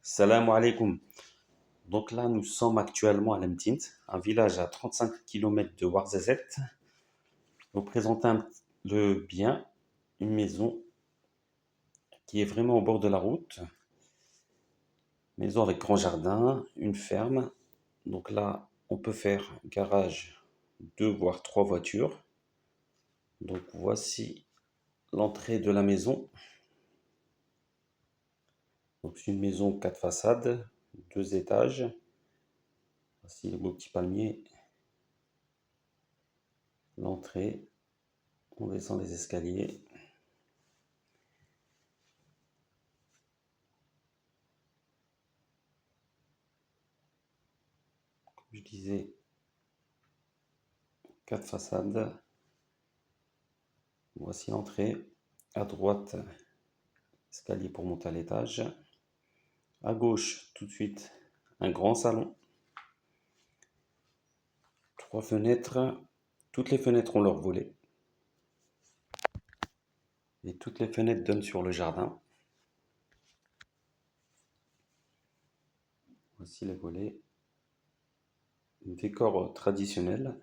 Salam alaikum. Donc là, nous sommes actuellement à Lemtint, un village à 35 km de Ouarzazate. Nous présentons le bien, une maison qui est vraiment au bord de la route. Maison avec grand jardin, une ferme. Donc là, on peut faire garage 2 voire 3 voitures. Donc voici l'entrée de la maison. Donc c'est une maison 4 façades, 2 étages. Voici les beaux petits palmiers. L'entrée, on descend les escaliers. Je disais 4 façades. Voici l'entrée. À droite, escalier pour monter à l'étage. À gauche, tout de suite, un grand salon. 3 fenêtres. Toutes les fenêtres ont leur volet. Et toutes les fenêtres donnent sur le jardin. Voici les volets. Décor traditionnel.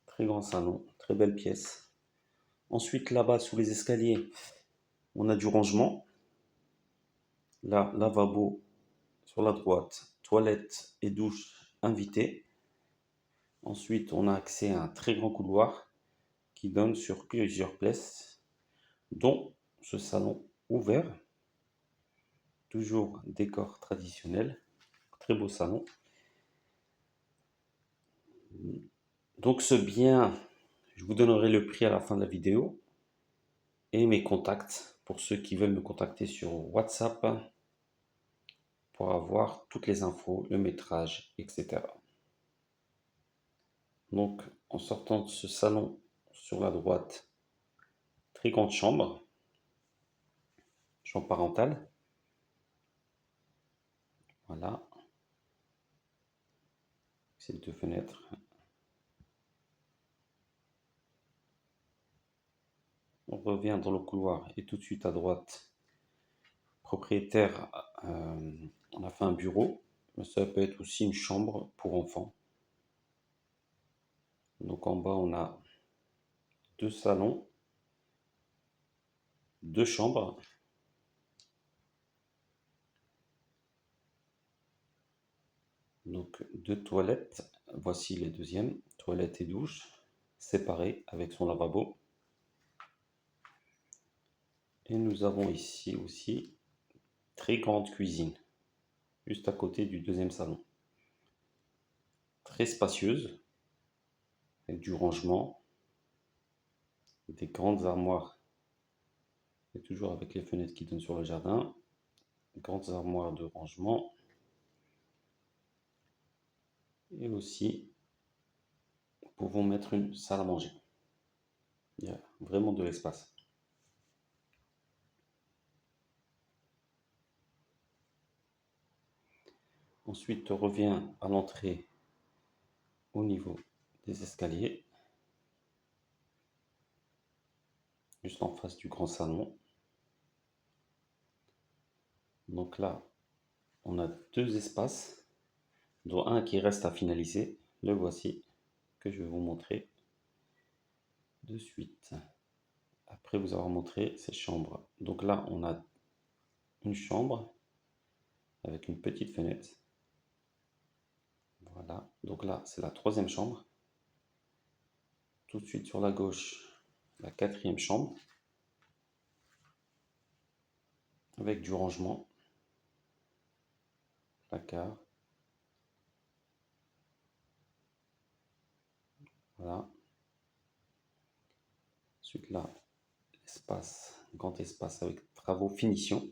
Très grand salon, très belle pièce. Ensuite, là-bas, sous les escaliers, on a du rangement. Là, lavabo sur la droite, toilette et douche invitée. Ensuite, on a accès à un très grand couloir qui donne sur plusieurs pièces, dont ce salon ouvert. Toujours décor traditionnel, très beau salon. Donc ce bien, je vous donnerai le prix à la fin de la vidéo et mes contacts pour ceux qui veulent me contacter sur WhatsApp pour avoir toutes les infos, le métrage, etc. Donc en sortant de ce salon, sur la droite, très grande chambre parentale. Voilà, ces 2 fenêtres. On revient dans le couloir et tout de suite à droite, propriétaire, on a fait un bureau, mais ça peut être aussi une chambre pour enfants. Donc en bas, on a 2 salons, 2 chambres. Donc 2 toilettes, voici les deuxièmes, toilette et douche, séparées avec son lavabo. Et nous avons ici aussi très grande cuisine, juste à côté du deuxième salon. Très spacieuse, avec du rangement, des grandes armoires, et toujours avec les fenêtres qui donnent sur le jardin, grandes armoires de rangement, et aussi nous pouvons mettre une salle à manger. Il y a vraiment de l'espace. Ensuite, on revient à l'entrée au niveau des escaliers, juste en face du grand salon. Donc là, on a 2 espaces, dont un qui reste à finaliser. Le voici, que je vais vous montrer de suite. Après vous avoir montré ces chambres. Donc là, on a une chambre avec une petite fenêtre. Voilà, donc là, c'est la 3e chambre. Tout de suite sur la gauche, la 4e chambre, avec du rangement, placard. Voilà. Ensuite là, espace, grand espace avec travaux, finition.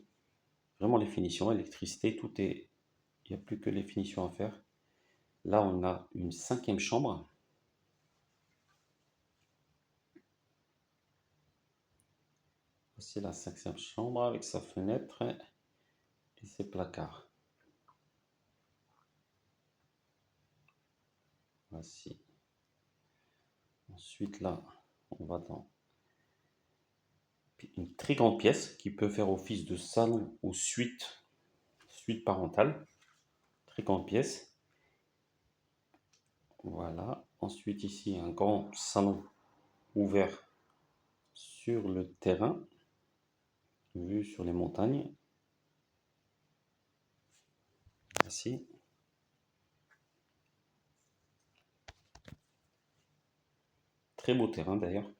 Vraiment les finitions, électricité, tout est... Il n'y a plus que les finitions à faire. Là, on a une 5e chambre. Voici la 5e chambre avec sa fenêtre et ses placards. Voici. Ensuite là, on va dans une très grande pièce qui peut faire office de salon ou suite suite parentale, très grande pièce. Voilà. Ensuite, ici, un grand salon ouvert sur le terrain, vue sur les montagnes. Ici. Très beau terrain d'ailleurs.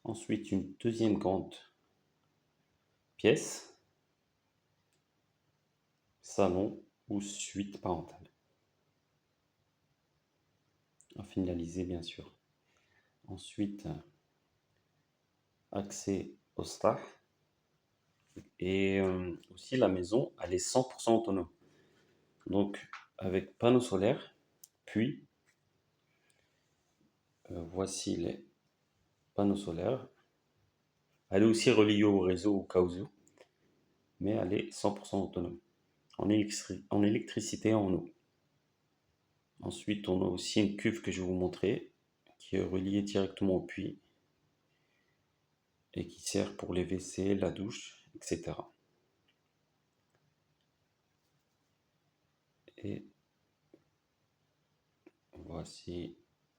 Ensuite, une deuxième grande pièce, salon ou suite parentale. À finaliser, bien sûr. Ensuite, accès au star. Et aussi, la maison, elle est 100% autonome. Donc, avec panneaux solaires, puis, voici les panneaux solaires. Elle est aussi reliée au réseau au cas où, mais elle est 100% autonome. En électricité, en eau. Ensuite, on a aussi une cuve que je vais vous montrer, qui est reliée directement au puits et qui sert pour les WC, la douche, etc. Et voici,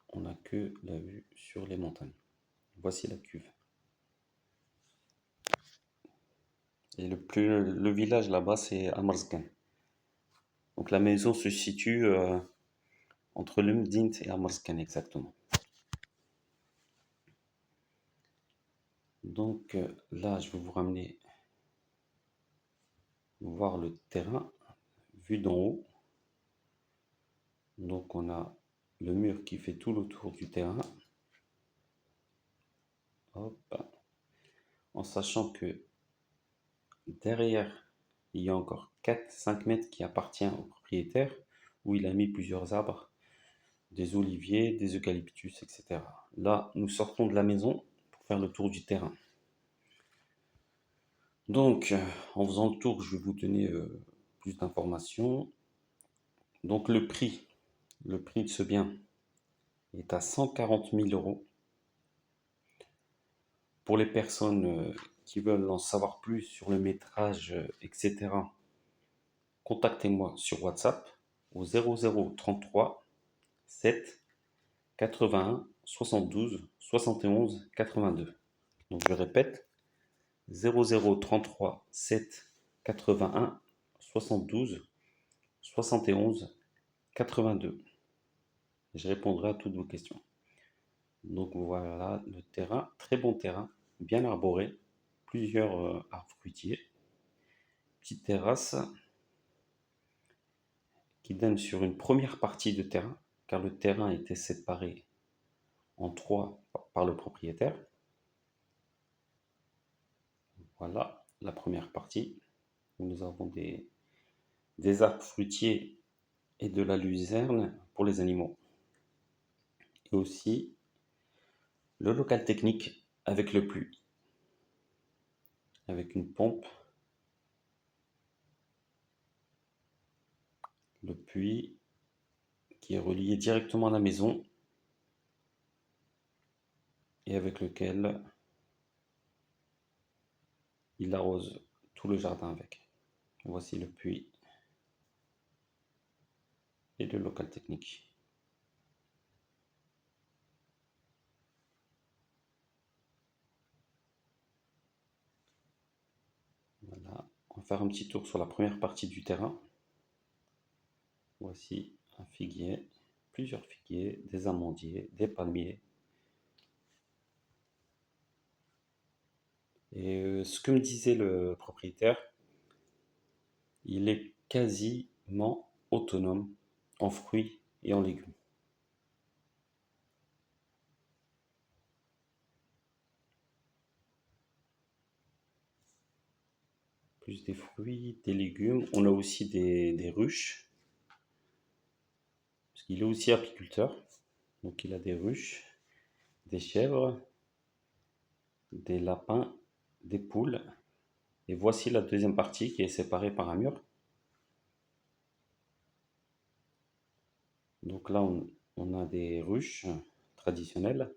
on n'a que la vue sur les montagnes. Voici la cuve. Et le village là-bas, c'est Amarzgan. Donc la maison se situe entre le Mdint et Amarzgan exactement. Donc là, je vais vous ramener voir le terrain vu d'en haut. Donc on a le mur qui fait tout le tour du terrain. Hop. En sachant que derrière, il y a encore 4-5 mètres qui appartient au propriétaire, où il a mis plusieurs arbres, des oliviers, des eucalyptus, etc. Là, nous sortons de la maison pour faire le tour du terrain. Donc, en faisant le tour, je vais vous donner plus d'informations. Donc, le prix de ce bien est à 140 000 euros. Pour les personnes qui veulent en savoir plus sur le métrage, etc., contactez-moi sur WhatsApp au 0033 7 81 72 71 82. Donc je répète, 0033 7 81 72 71 82. Je répondrai à toutes vos questions. Donc voilà le terrain, très bon terrain, bien arboré, plusieurs arbres fruitiers, petite terrasse qui donne sur une première partie de terrain, car le terrain était séparé en trois par le propriétaire. Voilà la première partie, où nous avons des arbres fruitiers et de la luzerne pour les animaux. Et aussi le local technique avec le puits, avec une pompe, le puits qui est relié directement à la maison et avec lequel il arrose tout le jardin avec. Voici le puits et le local technique. Voilà, on va faire un petit tour sur la première partie du terrain. Voici un figuier, plusieurs figuiers, des amandiers, des palmiers. Et ce que me disait le propriétaire, il est quasiment autonome en fruits et en légumes. Plus des fruits, des légumes. On a aussi des ruches, parce qu'il est aussi apiculteur. Donc il a des ruches, des chèvres, des lapins, des poules. Et voici la deuxième partie qui est séparée par un mur. Donc là, on a des ruches traditionnelles.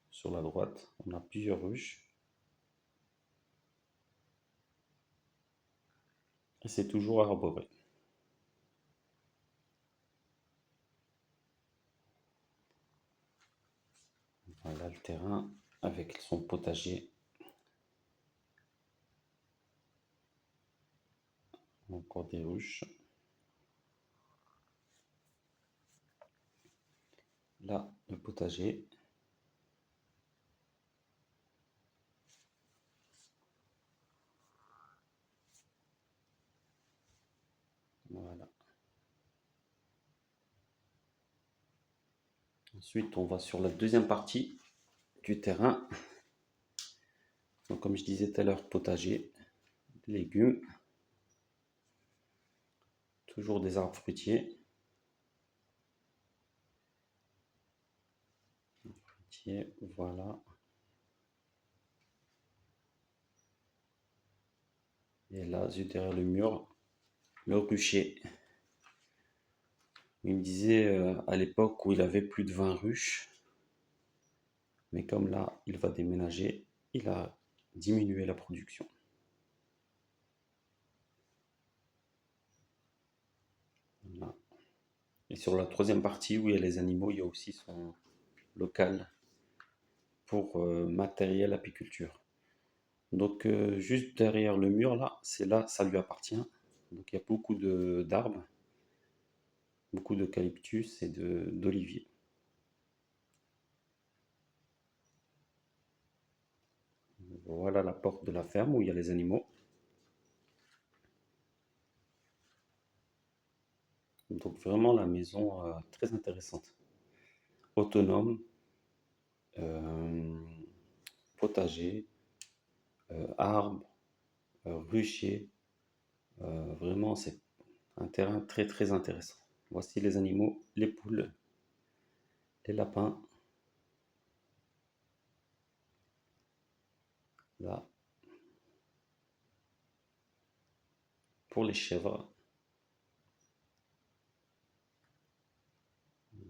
Sur la droite, on a plusieurs ruches. Et c'est toujours arboré. Voilà le terrain avec son potager. Encore des ruches. Là, le potager. Voilà. Ensuite, on va sur la deuxième partie du terrain. Donc, comme je disais tout à l'heure, potager, légumes, toujours des arbres fruitiers. Voilà. Et là, derrière le mur, le rucher. Il me disait à l'époque où il avait plus de 20 ruches, mais comme là, il va déménager, il a diminué la production. Voilà. Et sur la troisième partie où il y a les animaux, il y a aussi son local pour matériel apiculture. Donc juste derrière le mur là, c'est là, ça lui appartient. Donc il y a beaucoup d'arbres, beaucoup d'eucalyptus et d'oliviers. Voilà la porte de la ferme où il y a les animaux. Donc vraiment la maison très intéressante. Autonome, euh, potager, arbres, rucher. Vraiment c'est un terrain très très intéressant. Voici les animaux, les poules, les lapins. Là, pour les chèvres.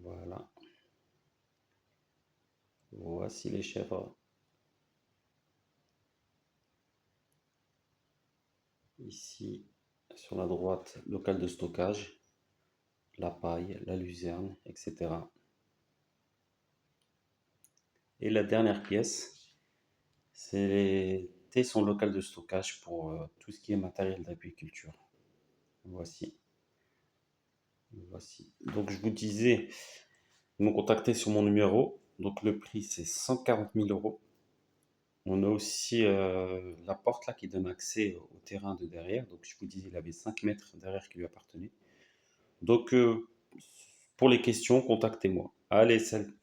Voilà. Voici les chèvres. Ici, sur la droite, local de stockage, la paille, la luzerne, etc. Et la dernière pièce, c'était son local de stockage pour tout ce qui est matériel d'agriculture. Voici. Voici. Donc je vous disais, vous me contactez sur mon numéro. Donc le prix c'est 140 000 euros. On a aussi la porte là qui donne accès au terrain de derrière. Donc je vous disais, il avait 5 mètres derrière qui lui appartenait. Donc pour les questions, contactez-moi. Allez, salut.